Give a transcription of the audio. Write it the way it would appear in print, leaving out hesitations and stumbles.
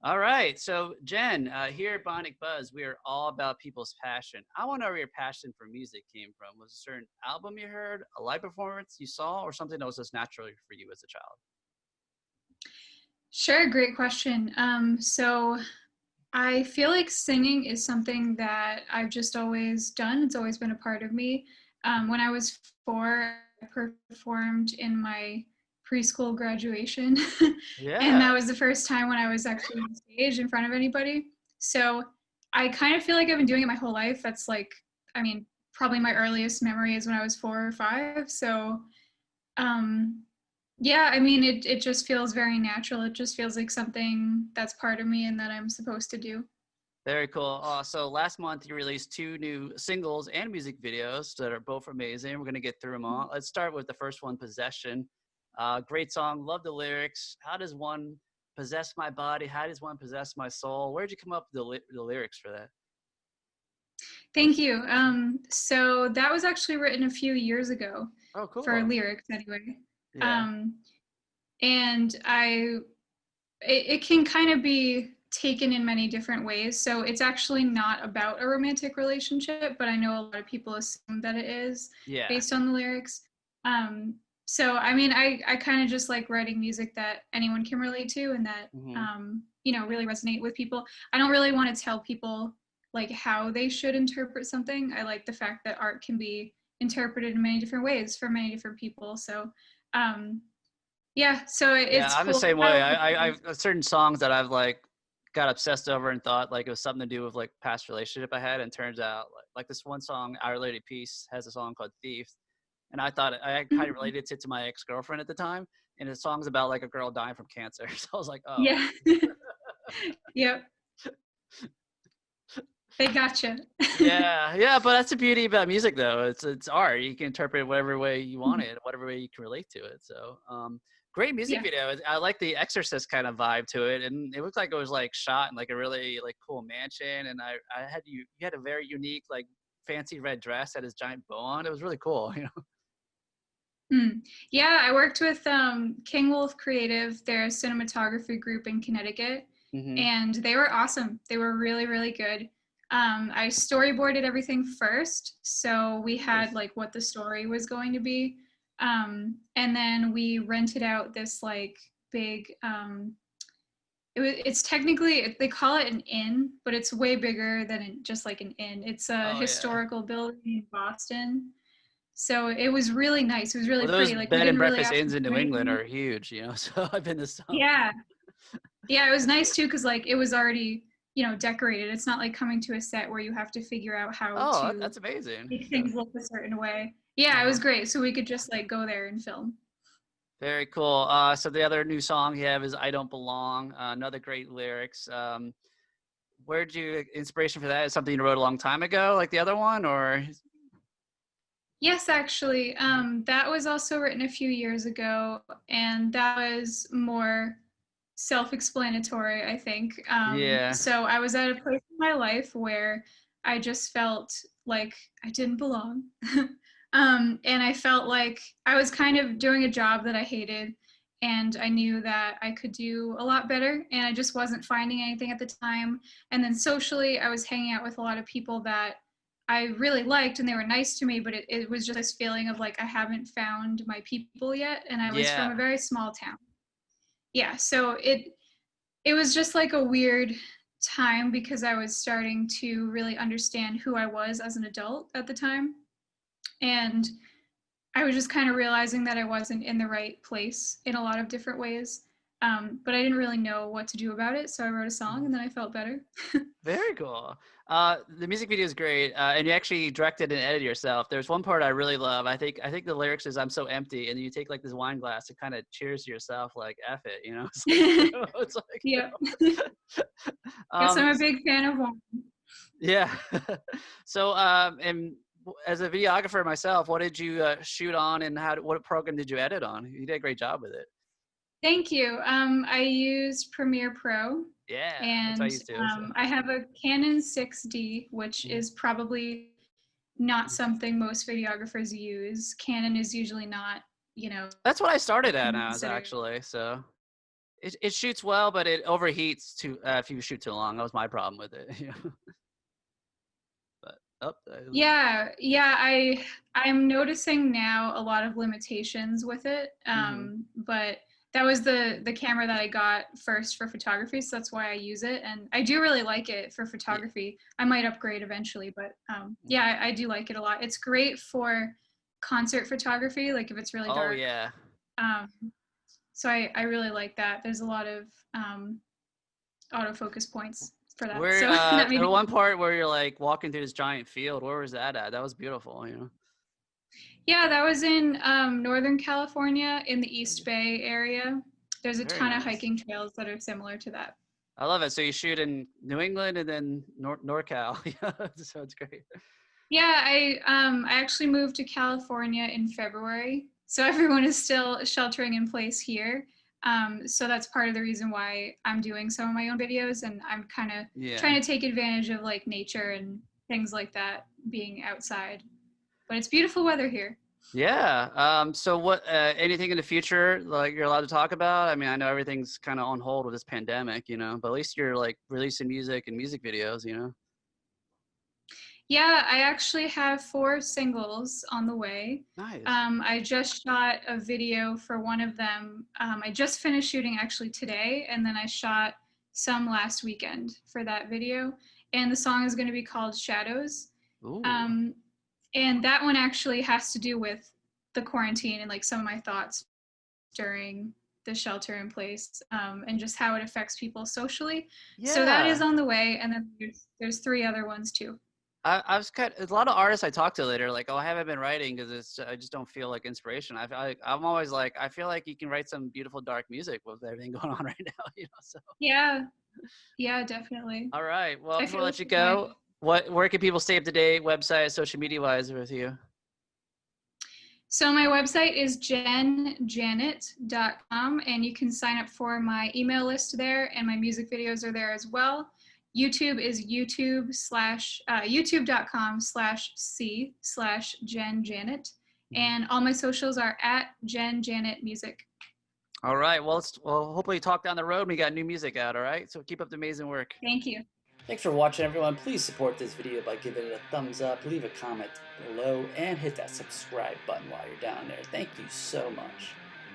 All right. So, Jen, here at Bionic Buzz, we are all about people's passion. I want to know where your passion for music came from. Was it a certain album you heard, a live performance you saw, or something that was just natural for you as a child? Sure, great question. So I feel like singing is something that I've just always done. It's always been a part of me. When I was 4, I performed in my preschool graduation, and Yeah. that was the first time when I was actually on stage in front of anybody. So I kind of feel like I've been doing it my whole life. That's like, I mean, probably my earliest memory is when I was 4 or 5. So um, yeah, I mean, it just feels very natural. It just feels like something that's part of me and that I'm supposed to do. Very cool. So last month you released two new singles and music videos that are both amazing. We're gonna get through them all. Let's start with the first one, "Possession." Great song. Love the lyrics. How does one possess my body? How does one possess my soul? Where'd you come up with the lyrics for that? Thank you. So that was actually written a few years ago Oh, for cool. lyrics anyway. Yeah. Um, and it can kind of be taken in many different ways. So it's actually not about a romantic relationship, but I know a lot of people assume that it is Yeah. based on the lyrics. Um, so I mean, I kind of just like writing music that anyone can relate to and that Hmm. really resonate with people. I don't really want to tell people like how they should interpret something. I like the fact that art can be interpreted in many different ways for many different people. So um, yeah, so Yeah, it's I'm the cool. same I way. love I've certain songs that I've like got obsessed over and thought like it was something to do with like past relationship I had, and turns out like this one song, "Our Lady Peace," has a song called "Thief," and I thought I kind of Mhm. related it to my ex girlfriend at the time, and the song's about like a girl dying from cancer. So I was like, oh, Yeah. Yep. They gotcha. yeah, yeah. But that's the beauty about music, though. It's art. You can interpret it whatever way you want it, whatever way you can relate to it. So, great music Yeah. video. I like the Exorcist kind of vibe to it, and it looked like it was like shot in like a really like cool mansion. And I had you had a very unique like fancy red dress, had his giant bow on. It was really cool. Mm. Yeah, I worked with King Wolf Creative, their cinematography group in Connecticut, Hmm. and they were awesome. They were really, really good. I storyboarded everything first, so we had Nice. like what the story was going to be, and then we rented out this like big. It's technically they call it an inn, but it's way bigger than just like an inn. It's a Oh yeah. historical building in Boston. So it was really nice. It was really Well, those pretty. Like we bed and didn't really breakfast have to inns in do New England anything. are huge. So I've been to some. Yeah. Yeah, it was nice too because like it was already, decorated. It's not like coming to a set where you have to figure out how Oh, to that's amazing. make Yeah. things look a certain way. Yeah, it was Uh-huh. great. So we could just like go there and film. Very cool. So the other new song you have is "I Don't Belong." Another great lyrics. Where'd you inspiration for that? Is something you wrote a long time ago, like the other one, or? Yes, actually. That was also written a few years ago, and that was more self-explanatory, I think. Yeah, So I was at a place in my life where I just felt like I didn't belong. And I felt like I was kind of doing a job that I hated, and I knew that I could do a lot better, and I just wasn't finding anything at the time. And then socially, I was hanging out with a lot of people that I really liked and they were nice to me, but it was just this feeling of like I haven't found my people yet. And I was from a yeah. very small town. Yeah, so it was just like a weird time because I was starting to really understand who I was as an adult at the time. And I was just kind of realizing that I wasn't in the right place in a lot of different ways. But I didn't really know what to do about it. So I wrote a song and then I felt better. Very cool. The music video is great, and you actually directed and edited yourself. There's one part I really love. I think the lyrics is "I'm so empty," and you take like this wine glass and kind of cheers to yourself, like "F it," It's like, it's like, Yeah. Yes, um, I'm a big fan of one. yeah. So, and as a videographer myself, what did you shoot on, and what program did you edit on? You did a great job with it. Thank you. I use Premiere Pro, Yeah, that's what I and used to. So. I have a Canon 6D, which Mhm. is probably not something most videographers use. Canon is usually not, That's what I started at now, is considered. actually. So. it shoots well, but it overheats too if you shoot too long. That was my problem with it. But Yeah, I'm noticing now a lot of limitations with it. hmm But that was the camera that I got first for photography, so that's why I use it. And I do really like it for yeah. photography. I might upgrade eventually, but yeah, I do like it a lot. It's great for concert photography, like if it's really Oh dark. yeah. Um, so I really like that. There's a lot of autofocus points for that. Where So that made the me. one part where you're like walking through this giant field, where was that at? That was beautiful, you know. Yeah, that was in Northern California in the East Bay area. There's a Very ton of nice. hiking trails that are similar to that. I love it. So you shoot in New England and then NorCal. Yeah, so it's great. Yeah, I actually moved to California in February, so everyone is still sheltering in place here. So that's part of the reason why I'm doing some of my own videos, and I'm kind of Yeah. trying to take advantage of like nature and things like that, being outside. But it's beautiful weather here. Yeah. So what? Anything in the future like you're allowed to talk about? I mean, I know everything's kind of on hold with this pandemic, you know, but at least you're like releasing music and music videos, you know. Yeah, I actually have 4 singles on the way. Nice. I just shot a video for one of them. I just finished shooting actually today, and then I shot some last weekend for that video. And the song is going to be called Shadows. Ooh. Um, and that one actually has to do with the quarantine and like some of my thoughts during the shelter in place, and just how it affects people socially. So that is Yeah. on the way, and then there's 3 other ones too. I was kind of, a lot of artists I talk to later, like, oh, I haven't been writing because it's, I just don't feel like inspiration. I'm always like, I feel like you can write some beautiful dark music with everything going on right now, you know? So, Yeah, yeah, definitely. all right. Well, I before I feel the let you same way. go, where can people stay up to date, website, social media wise with you? So my website is jenjanet.com, and you can sign up for my email list there, and my music videos are there as well. YouTube is youtube.com/c/jenjanet, Mhm. and all my socials are at jenjanetmusic. All right. Well, well, hopefully talk down the road. We got new music out. All right. So keep up the amazing work. Thank you. Thanks for watching, everyone. Please support this video by giving it a thumbs up, leave a comment below, and hit that subscribe button while you're down there. Thank you so much.